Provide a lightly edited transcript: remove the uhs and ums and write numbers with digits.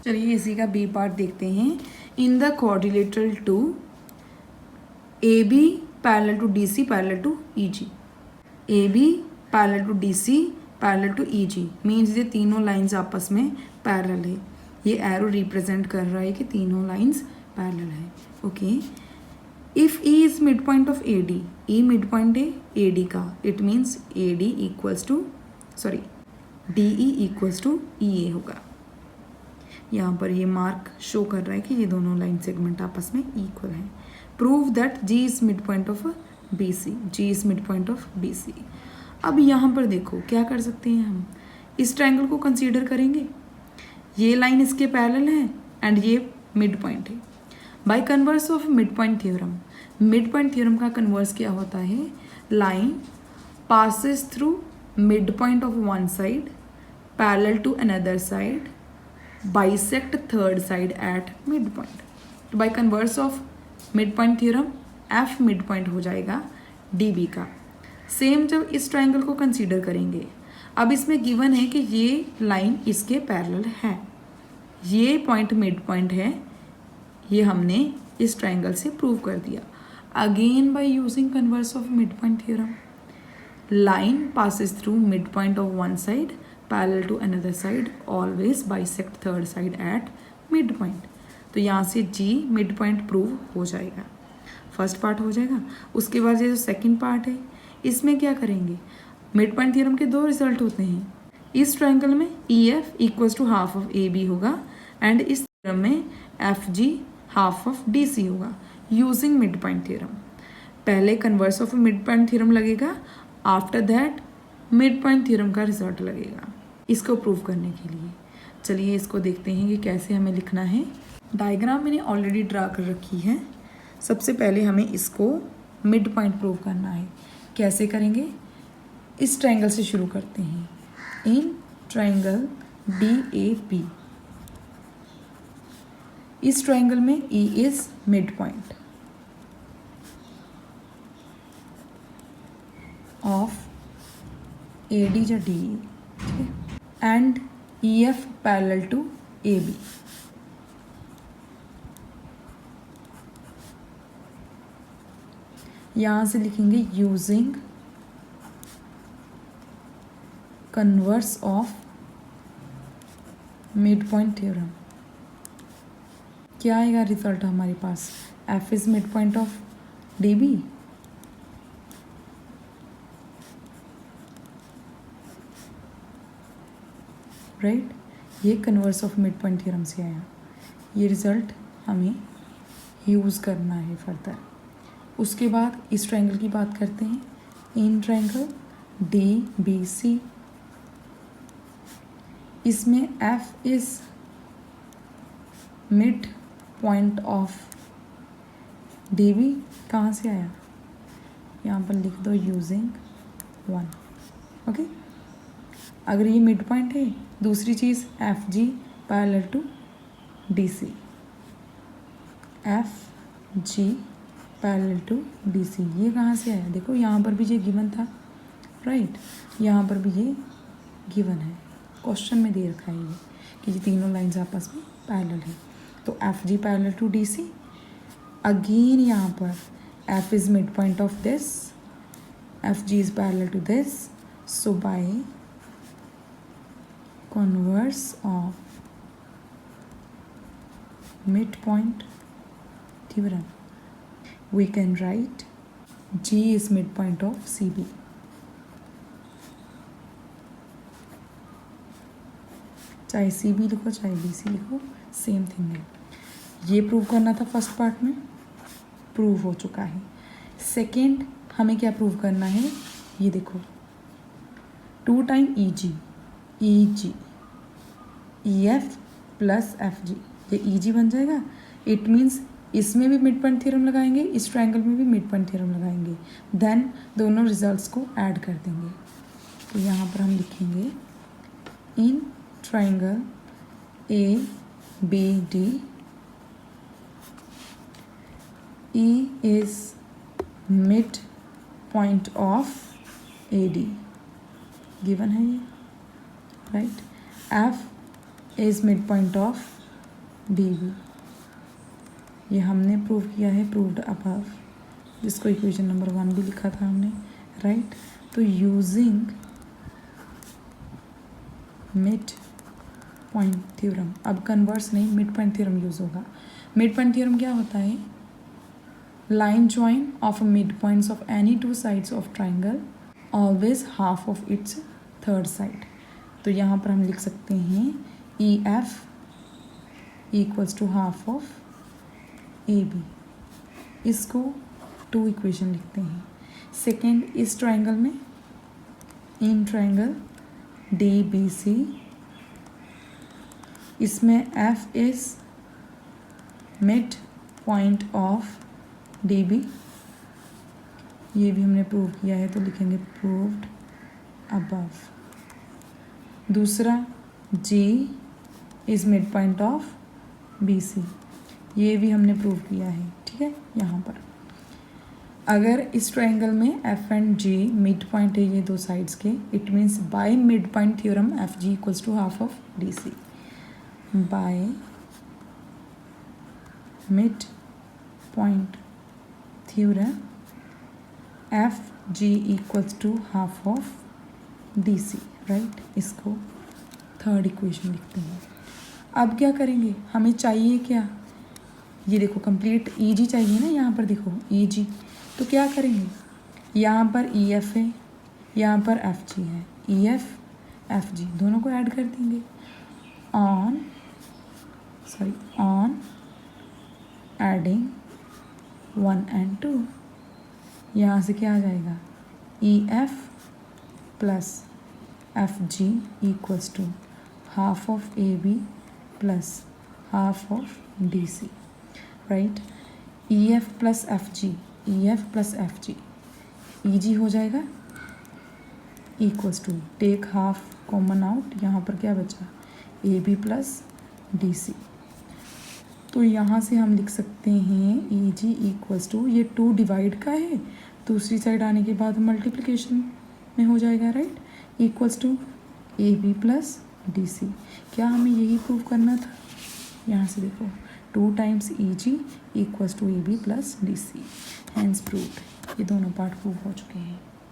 चलिए इसी का बी पार्ट देखते हैं। In the quadrilateral to A B parallel to D C parallel to E G, A B parallel to D C parallel to E G means ये तीनों lines आपस में parallel है। ये एरो रिप्रेजेंट कर रहा है कि तीनों लाइंस पैरेलल है। Okay, if E is mid point of A D, E mid point है ए डी का, it means A D equals to D E equals to E A होगा। यहाँ पर ये मार्क शो कर रहा है कि ये दोनों लाइन सेगमेंट आपस में इक्वल हैं। Prove that G is mid point of B C, G is mid point of B C. अब यहाँ पर देखो क्या कर सकते हैं हम, इस ट्रायंगल को कंसीडर करेंगे, ये लाइन इसके पैरेलल है एंड ये मिड पॉइंट है। By converse of mid point theorem, mid point theorem का कन्वर्स क्या होता है, line passes through mid point of one side parallel to another side bisect third side at mid point. तो by converse of mid point theorem F mid point हो जाएगा D B का। Same जब इस triangle को consider करेंगे, अब इसमें गिवन है कि ये लाइन इसके पैरेलल है, ये पॉइंट मिड पॉइंट है, ये हमने इस ट्रायंगल से प्रूव कर दिया। Again by using converse of mid point theorem, line passes through mid point of one side parallel to another side always bisect third side at mid point. तो यहाँ से जी मिड पॉइंट प्रूव हो जाएगा, first part हो जाएगा। उसके बाद ये जो सेकंड पार्ट है, इसमें क्या करेंगे, मिड पॉइंट थ्योरम के दो रिजल्ट होते हैं। इस ट्रायंगल में E F equals to half of A B होगा एंड इस थ्योरम में F G half of D C होगा यूजिंग मिड पॉइंट थ्योरम। पहले converse of mid point theorem लगेगा, after that mid point theorem का result लगेगा इसको prove करने के लिए। चलिए इसको देखते हैं कि कैसे हमें लिखना है। डायग्राम मैंने ऑलरेडी ड्रा कर रखी है। सबसे पहले हमें इसको मिड पॉइंट प्रूव करना है। कैसे करेंगे, इस ट्रायंगल से शुरू करते हैं। In triangle D A P, इस ट्रायंगल में E is mid point of A D या डी ई, ठीक है, and E F parallel to A B. यहाँ से लिखेंगे using converse of mid point theorem. क्या आएगा रिजल्ट हमारे पास, F is mid point of D B, right, ये converse of mid point theorem से आया। ये रिजल्ट हमें यूज़ करना है फर्दर। उसके बाद इस ट्रायंगल की बात करते हैं। In triangle D B C, इसमें F is mid point of D B, कहाँ से आया, यहाँ पर लिख दो यूजिंग वन। ओके, अगर ये मिड पॉइंट है, दूसरी चीज़ F G parallel to D C, F G parallel to D C, ये कहाँ से आया, देखो यहाँ पर भी ये गिवन था, राइट, यहाँ पर भी ये गिवन है, क्वेश्चन में दे रखा है ये कि ये तीनों लाइंस आपस में पैरेलल है। तो F G parallel to D C, again यहाँ पर F is mid point of this, F G is parallel to this, so by converse of midpoint theorem we can write G is midpoint of CB। चाहे CB लिखो चाहे BC लिखो, same thing है। ये prove करना था first part में, prove हो चुका है। सेकेंड हमें क्या प्रूव करना है, ये देखो 2 time E G, E G E F plus F G, ये ई जी बन जाएगा। इट मीन्स इसमें भी मिड पॉइंट थ्योरम लगाएंगे, इस ट्रायंगल में भी मिड पॉइंट थ्योरम लगाएंगे, देन दोनों रिजल्ट्स को ऐड कर देंगे। तो यहाँ पर हम लिखेंगे in triangle A B D, E is mid point of A D, given है ये, right, F is mid point of D B, ये हमने प्रूव किया है, प्रूव्ड अबव, जिसको इक्वेशन नंबर 1 भी लिखा था हमने, राइट। तो यूजिंग मिड पॉइंट थ्योरम, अब कन्वर्स नहीं, मिड पॉइंट थ्योरम यूज़ होगा। मिड पॉइंट थ्योरम क्या होता है? Line join of mid points of any two sides of triangle always half of its third side. तो यहाँ पर हम लिख सकते हैं E F equals to half of A B, इसको 2 इक्वेशन लिखते हैं। सेकेंड, इस ट्राइंगल में, in triangle D B C, इसमें F is mid point of D B, ये भी हमने प्रूव किया है तो लिखेंगे प्रूव्ड अबव। दूसरा, G is mid point of B C, ये भी हमने प्रूव किया है, ठीक है। यहाँ पर अगर इस ट्राइंगल में F and G mid point है, ये 2 साइड्स के, it means by mid point theorem F G equals to half of D C, by mid point theorem F G equals to half of D C, right. इसको 3rd equation लिखते हैं। अब क्या करेंगे, हमें चाहिए क्या, ये देखो कंप्लीट ई जी चाहिए ना, यहाँ पर देखो ई जी, तो क्या करेंगे, यहाँ पर ई एफ है, यहाँ पर एफ जी है, ई एफ एफ जी दोनों को ऐड कर देंगे। ऑन एडिंग 1 and 2, यहाँ से क्या आ जाएगा, E F plus F G equals to half of A B plus half of D C, right. E F plus F G, E F plus F G, E G हो जाएगा equals to, take half common out, यहाँ पर क्या बचा, A B plus D C. तो यहाँ से हम लिख सकते हैं ई जी इक्वल्स टू, ये 2 डिवाइड का है, दूसरी साइड आने के बाद मल्टीप्लिकेशन में हो जाएगा, right, equals to A B plus D C. क्या हमें यही प्रूव करना था, यहाँ से देखो 2 times E G equals to A B plus D C, hence proved. ये दोनों पार्ट प्रूव हो चुके हैं।